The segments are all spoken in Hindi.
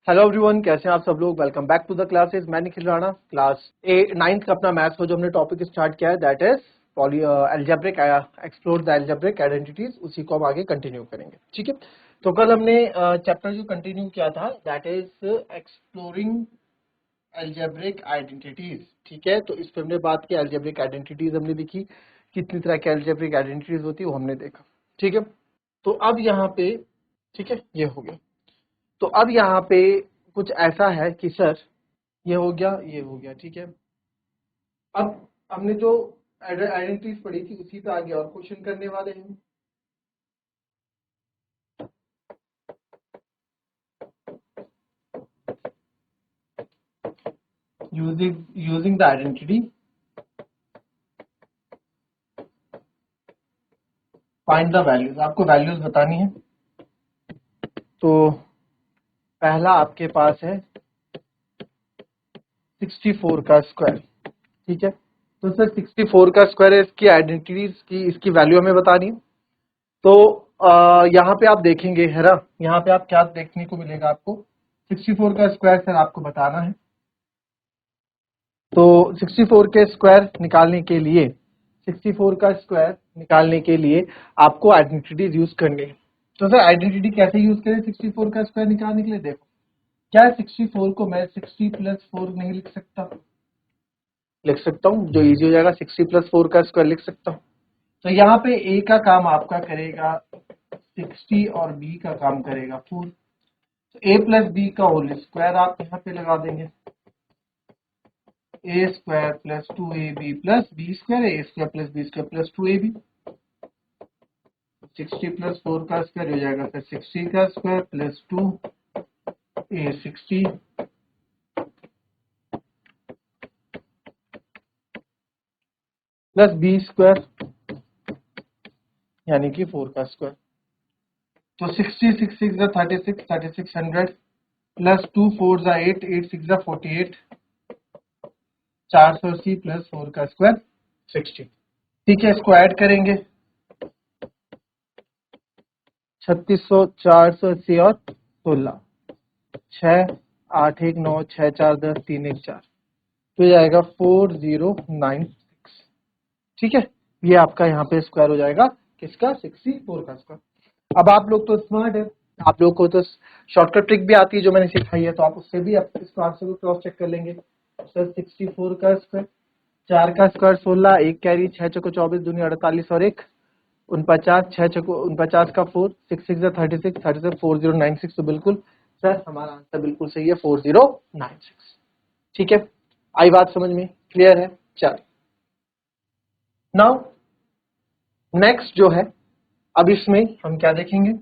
हेलो एवरीवन, कैसे हैं आप सब लोग। Welcome back to the classes. मैं निखिल राणा। क्लास नाइन्थ का अपना मैथ्स को जो हमने टॉपिक स्टार्ट किया है that is algebraic explore the algebraic identities, उसी को हम आगे कंटिन्यू करेंगे। ठीक है, तो कल हमने चैप्टर जो कंटिन्यू किया था that is exploring algebraic identities. ठीक है, तो इस पर हमने बात की, एल्जेब्रिक आइडेंटिटीज हमने देखी, कितनी तरह की एल्जेब्रिक आइडेंटिटीज होती है वो हमने देखा। ठीक है, तो अब यहाँ पे ठीक है ये हो गया। तो अब यहाँ पे कुछ ऐसा है कि सर ये हो गया, ये हो गया। ठीक है, अब हमने जो आइडेंटिटीज पढ़ी थी उसी पे आगे और क्वेश्चन करने वाले हैं। Using the identity find the values. आपको वैल्यूज बतानी है। तो पहला आपके पास है 64 का स्क्वायर। ठीक है, तो सर 64 का स्क्वायर है, इसकी आइडेंटिटीज की इसकी वैल्यू हमें बतानी है। तो यहाँ पे आप देखेंगे है ना, यहाँ पे आप क्या देखने को मिलेगा आपको, 64 का स्क्वायर सर आपको बताना है। तो 64 के स्क्वायर निकालने के लिए 64 का स्क्वायर निकालने के लिए आपको आइडेंटिटीज यूज करनी है। तो सर आइडेंटिटी कैसे यूज करें 64 का स्क्वायर निकालने के लिए? देखो, क्या है 64 को मैं 60 प्लस 4 नहीं लिख सकता? लिख सकता हूँ, जो इजी हो जाएगा। 60 प्लस 4 का स्क्वायर लिख सकता हूँ। तो यहाँ पे ए का काम आपका करेगा 60 और बी का काम करेगा 4। तो ए प्लस बी का होल स्क्वायर आप यहाँ पे लगा देंगे। A square plus 2ab plus B square, A square plus B square plus 2ab। 60 plus 4 का स्क्वायर हो जाएगा फिर 60 का square plus 2 A 60 plus B square यानी कि 4 का स्क्वायर। तो 60 6 6 36 3600 प्लस 2 4 8 8 6 48 480 प्लस 4 का स्क्वायर 60। ठीक है, इसको ऐड करेंगे 3600 480 और 16 6 8 1 9 6 4 10 3 1 4, तो जाएगा 4096। ठीक है, ये आपका यहाँ पे स्क्वायर हो जाएगा किसका? 64 का स्क्वायर। अब आप लोग तो स्मार्ट है, आप लोग को तो शॉर्टकट ट्रिक भी आती है जो मैंने सिखाई है, तो आप उससे भी आप इसको आंसर को क्रॉस चेक कर लेंगे। सर 64 का स्क्वायर, 4 का स्क्वायर 16, एक कैरी 6 चौको 24 दूनी 48 और एक 49, 6 चौको 49 का 4 6 6 36 36 4096। तो बिल्कुल सर हमारा आंसर बिल्कुल सही है 4096। ठीक है, आई बात समझ में? क्लियर है? चल नाउ नेक्स्ट जो है, अब इसमें हम क्या देखेंगे?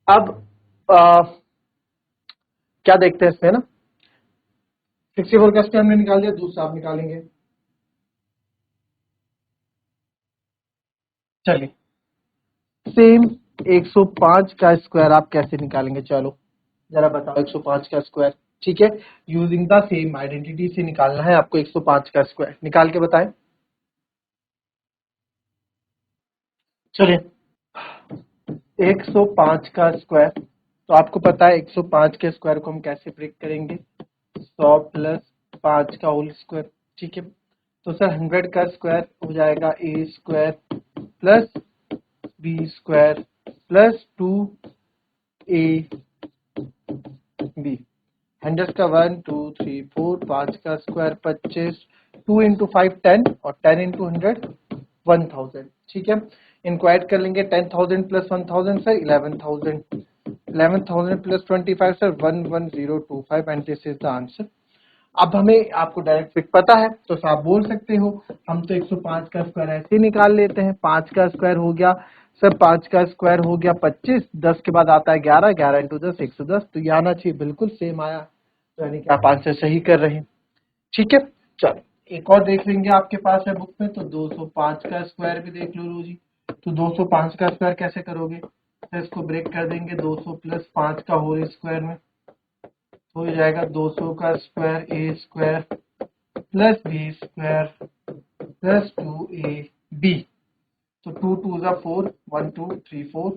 अब क्या देखते हैं इसमें ना, 64 का स्क्वायर हमने निकाल दिया, दूसरा आप निकालेंगे। चलिए सेम 105 का स्क्वायर आप कैसे निकालेंगे? चलो जरा बताओ 105 का स्क्वायर। ठीक है, यूजिंग द सेम आइडेंटिटी से निकालना है आपको 105 का स्क्वायर। निकाल के बताएं। चलिए 105 का स्क्वायर, तो आपको पता है 105 के स्क्वायर को हम कैसे ब्रेक करेंगे? 100 प्लस 5 का होल स्क्वायर। ठीक है, तो सर 100 का स्क्वायर हो जाएगा A square plus B square plus 2 A B. 100 का 1 2 3 4, 5 का स्क्वायर 25, 2 इंटू 5 10 और 10 इंटू 100 1000। ठीक है, इनको ऐड कर लेंगे 10,000 plus 1000 sir 11,000, 11,000 plus 25 sir 11025 and this is the answer. अब हमें आपको डायरेक्ट फिट पता है तो आप बोल सकते हो हम तो 105 का स्क्वायर ऐसे निकाल लेते हैं। 5 का स्क्वायर हो गया सर, 5 का स्क्वायर हो गया 25, 10 के बाद आता है 11, 11 इंटू 10 110, तो ये आना चाहिए, बिल्कुल सेम आया, तो यानी कि आप आंसर सही कर रहे हैं। ठीक है, चलो एक और देख लेंगे आपके पास है बुक में, तो 205 का स्क्वायर भी देख लो लो जी। तो 205 का स्क्वायर कैसे करोगे? तो इसको ब्रेक कर देंगे 200 प्लस 5 का होल स्क्वायर में, तो हो जाएगा 200 का square A square plus B square plus 2ab। तो 2 2 4 1 2 3 4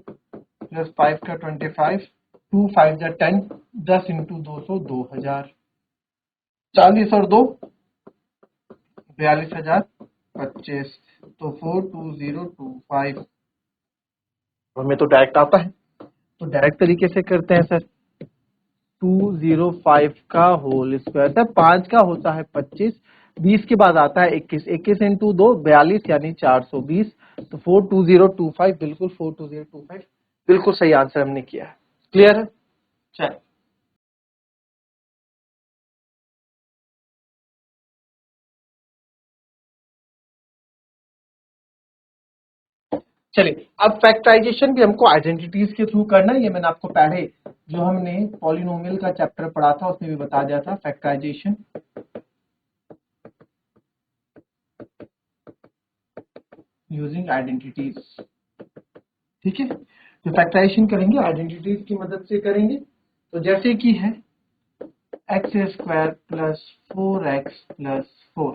प्लस 5 का 25 2 5 जा 10, 10 इंटू 200 2000, 40 और 2 42,025, तो 42025 हमें तो डायरेक्ट आता है, तो डायरेक्ट तरीके से करते हैं सर। 205 का होल स्क्वायर सर, 5 का होता है 25, 20 के बाद आता है 21, 21 इंटू 2 42 यानी 420, तो 42025 बिल्कुल 42025 बिल्कुल सही आंसर हमने किया है। क्लियर है? चलिए चलिए, अब फैक्टराइजेशन भी हमको आइडेंटिटीज के थ्रू करना है। ये मैंने आपको पहले जो हमने पॉलिनोमियल का चैप्टर पढ़ा था उसमें भी बता दिया था, फैक्टराइजेशन यूजिंग आइडेंटिटीज। ठीक है, तो फैक्टराइजेशन करेंगे आइडेंटिटीज की मदद से करेंगे। तो जैसे कि है एक्स स्क्वायर प्लस 4x+4,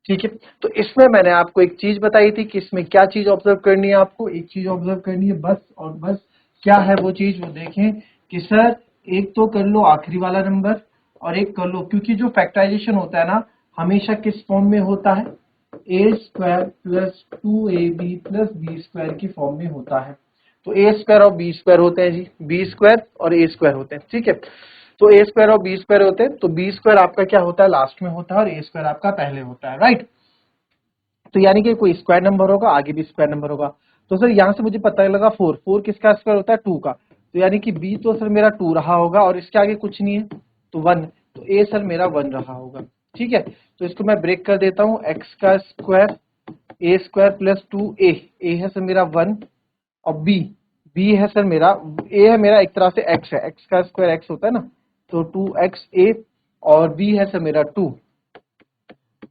ठीक है। तो इसमें मैंने आपको एक चीज बताई थी कि इसमें क्या चीज ऑब्जर्व करनी है, आपको एक चीज ऑब्जर्व करनी है बस और बस। क्या है वो चीज, वो देखें कि सर एक तो कर लो आखिरी वाला नंबर और एक कर लो, क्योंकि जो फैक्टराइजेशन होता है ना हमेशा किस फॉर्म में होता है, A square plus 2ab plus B square की फॉर्म में होता है। तो ए स्क्वायर और बी स्क्वायर होते हैं जी, बी स्क्वायर और ए स्क्वायर होते हैं, ठीक है। तो ए स्क्वायर और बी स्क्वायर होते हैं, तो बी स्क्वायर आपका क्या होता है लास्ट में होता है और ए स्क्वायर आपका पहले होता है, राइट। तो यानी कि कोई स्क्वायर नंबर होगा आगे भी स्क्वायर नंबर होगा। तो सर यहाँ से मुझे पता लगा 4, 4 किसका स्क्वायर होता है 2 का, तो यानी कि बी तो सर मेरा 2 रहा होगा और इसके आगे कुछ नहीं है तो 1, तो ए सर मेरा 1 रहा होगा, ठीक है। तो इसको मैं ब्रेक कर देता हूँ, एक्स का square A square plus 2a, ए है सर मेरा 1 और बी, बी है सर मेरा, ए है मेरा एक तरह से एक्स है, एक्स का स्क्वायर एक्स होता है ना, तो 2xa और बी है सर मेरा 2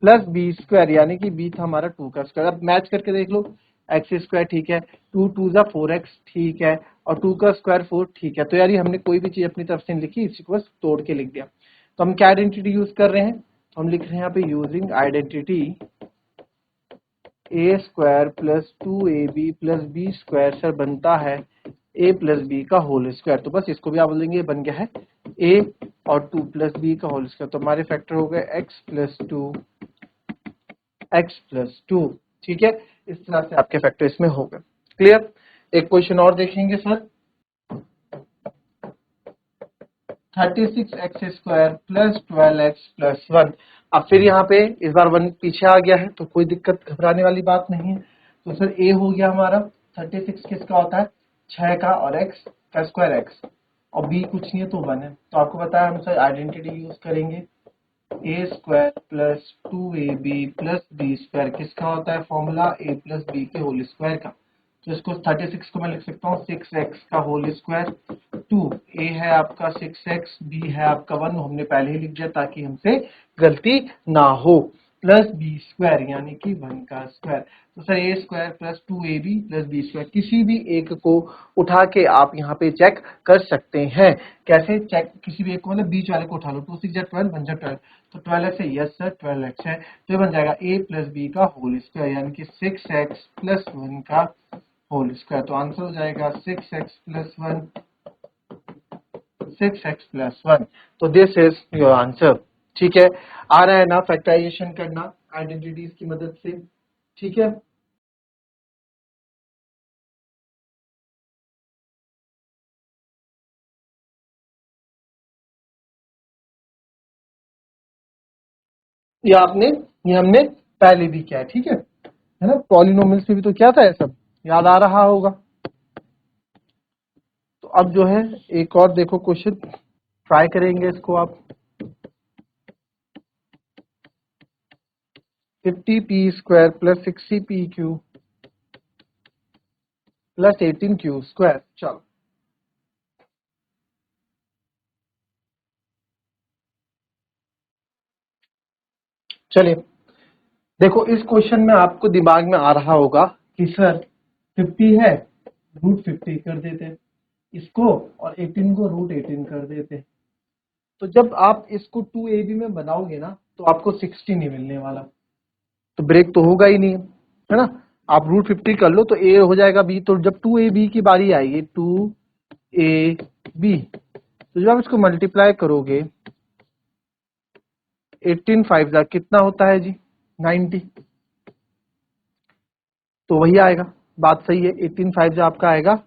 प्लस बी स्क्वायर, यानी कि बी था हमारा 2 का स्क्वायर। अब मैच करके देख लो, एक्स स्क्वायर ठीक है, 2 2 जा 4x ठीक है, और 2 का स्क्वायर 4 ठीक है। तो यार ये हमने कोई भी चीज अपनी तरफ से नहीं लिखी, इसी को बस तोड़ के लिख दिया। तो हम क्या आइडेंटिटी यूज कर रहे हैं, तो हम लिख रहे हैं यहाँ पे using identity A square plus 2ab plus B square sir बनता है a प्लस बी का होल स्क्वायर। तो बस इसको भी आप बोलेंगे बन गया है a और 2 प्लस बी का होल स्क्वायर, तो हमारे फैक्टर हो गए x प्लस 2 x+2, ठीक है। इस तरह से आपके फैक्टर इसमें हो गए। क्लियर? एक क्वेश्चन और देखेंगे सर, 36x² प्लस 12x+1। अब फिर यहाँ पे इस बार 1 पीछे आ गया है तो कोई दिक्कत घबराने वाली बात नहीं है। तो सर a हो गया हमारा, 36 किसका होता है 6 का और x का स्क्वायर x, और b कुछ नहीं है तो 1 है। तो आपको पता है हम सर आइडेंटिटी यूज करेंगे, A square plus 2ab plus B square किसका होता है फॉर्मूला, a प्लस बी के होल स्क्वायर का। तो इसको 36 को मैं लिख सकता हूँ 6x का होल स्क्वायर, 2 a है आपका 6x, b है आपका 1, हमने पहले ही लिख दिया ताकि हमसे गलती ना हो, प्लस बी स्क्वायर यानी कि 1 का स्क्वायर। तो sir A square plus 2ab plus B square, किसी भी एक को उठा के आप यहाँ पे चेक कर सकते हैं। कैसे चेक, किसी भी एक को मतलब बीच वाले को उठा लो, 2 6 जा 12 1 जा 12, तो 12x है, यस सर 12x है, तो ये बन जाएगा a प्लस बी का होल स्क्वायर यानी कि 6x प्लस 1 का होल स्क्वायर। तो आंसर हो जाएगा 6x प्लस 1, 6x प्लस 1। तो दिस इज योर आंसर, ठीक है। आ रहा है ना फैक्टराइजेशन करना आइडेंटिटीज की मदद से, ठीक है। ये हमने पहले भी किया है, ठीक है ना। पॉलिनोमियल्स में भी तो क्या था ये सब, याद आ रहा होगा। तो अब जो है एक और देखो क्वेश्चन ट्राई करेंगे इसको आप, 50p² plus 60p³ plus 18q²। चलो चलिए, देखो इस क्वेश्चन में आपको दिमाग में आ रहा होगा कि सर 50 है, √50 कर देते इसको, और 18 को √18 कर देते। तो जब आप इसको 2ab में बनाओगे ना तो आपको 60 नहीं मिलने वाला, तो ब्रेक तो होगा ही नहीं, है ना। आप √50 कर लो तो a हो जाएगा b, तो जब 2ab की बारी आएगी 2ab बी। तो जब आप इसको मल्टीप्लाई करोगे 18 5 जा कितना होता है जी 90, तो वही आएगा। बात सही है, 18 5 जा आपका आएगा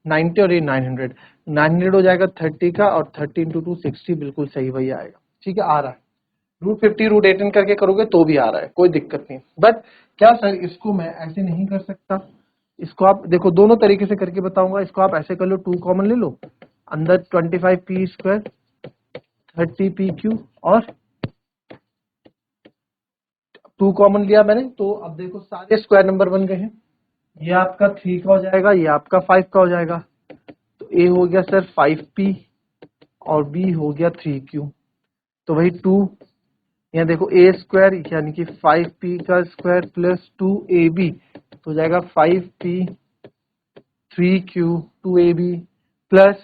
90 और ये 900 हो जाएगा 30 का, और 30 इंटू 2 60, बिल्कुल सही वही आएगा। ठीक है, आ रहा है। √50 √18 करके करोगे तो भी आ रहा है, कोई दिक्कत नहीं। बट क्या सर इसको मैं ऐसे नहीं कर सकता? इसको आप देखो दोनों तरीके से करके बताऊंगा। इसको आप ऐसे कर लो, 2 कॉमन ले लो, अंदर 25p² 30pq, और 2 कॉमन लिया मैंने, तो अब देखो सारे स्क्वायर नंबर बन गए हैं। ये आपका 3 का हो जाएगा, ये आपका 5 का हो जाएगा। तो ए हो गया सर 5p और बी हो गया 3q। तो वही 2, यहाँ देखो a² यानी कि 5p का स्क्वायर प्लस 2ab, तो हो जाएगा 5p 3q 2ab plus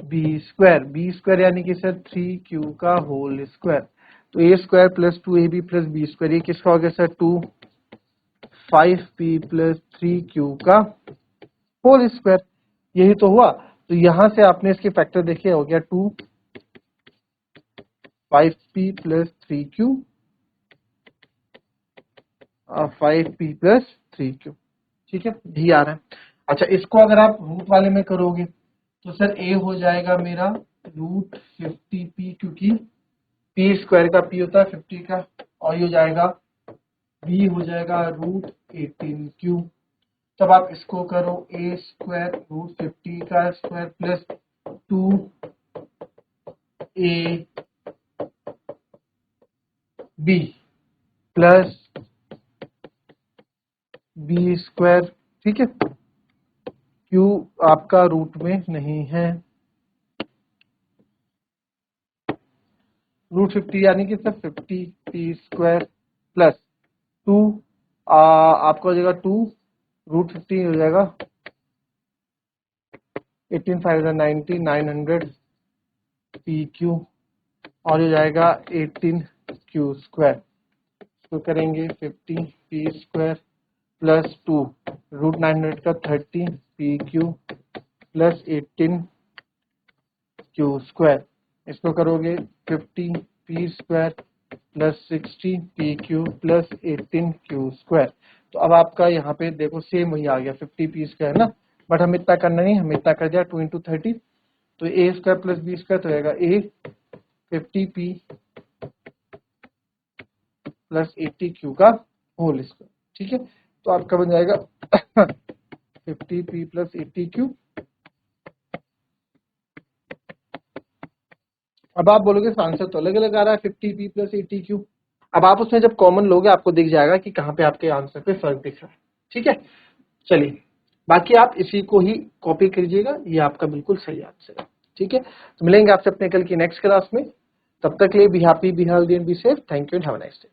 b² यानी कि सर 3q का होल स्क्वायर। तो a² plus 2ab plus b², ये किसका हो गया सर 2 5p प्लस 3q का होल स्क्वायर। यही तो हुआ। तो यहां से आपने इसके फैक्टर देखे, हो गया 2 5p plus 3q 5p plus 3q। ठीक है, यही आ रहा है। अच्छा, इसको अगर आप रूट वाले में करोगे तो सर a हो जाएगा मेरा √50p, क्योंकि p² का p होता है 50 का, और ये हो जाएगा b हो जाएगा √18q। तब आप इसको करो a² √50 का square plus 2ab plus b²। ठीक है, q आपका रूट में नहीं है। √50 यानी कि सर 50p² प्लस 2 आपका हो जाएगा 2 √50 हो जाएगा 18 5 90 900pq, और हो जाएगा 18q²। तो करेंगे 50p² प्लस 2 √900 का 30pq प्लस 18q²। इसको करोगे 50p² plus 60pq plus 18q²। तो अब आपका यहाँ पे देखो सेम वही आ गया 50p² ना, बट हम इतना करना नहीं, हम इतना कर दिया 2 इंटू 30। तो a² प्लस b² तो रहेगा a 50p प्लस 80q का होल स्क्वायर। ठीक है, तो आपका बन जाएगा 50p प्लस 80q। अब आप बोलोगे आंसर तो अलग अलग आ रहा है 50p प्लस 80q। अब आप उसमें जब कॉमन लोगे आपको दिख जाएगा कि कहाँ पे आपके आंसर पे फर्क दिख रहा है। ठीक है, चलिए बाकी आप इसी को ही कॉपी कीजिएगा, ये आपका बिल्कुल सही आंसर है। ठीक है, तो मिलेंगे आपसे अपने कल की नेक्स्ट क्लास में। तब तक के लिए be happy, be healthy and be safe. Thank you and have a nice day.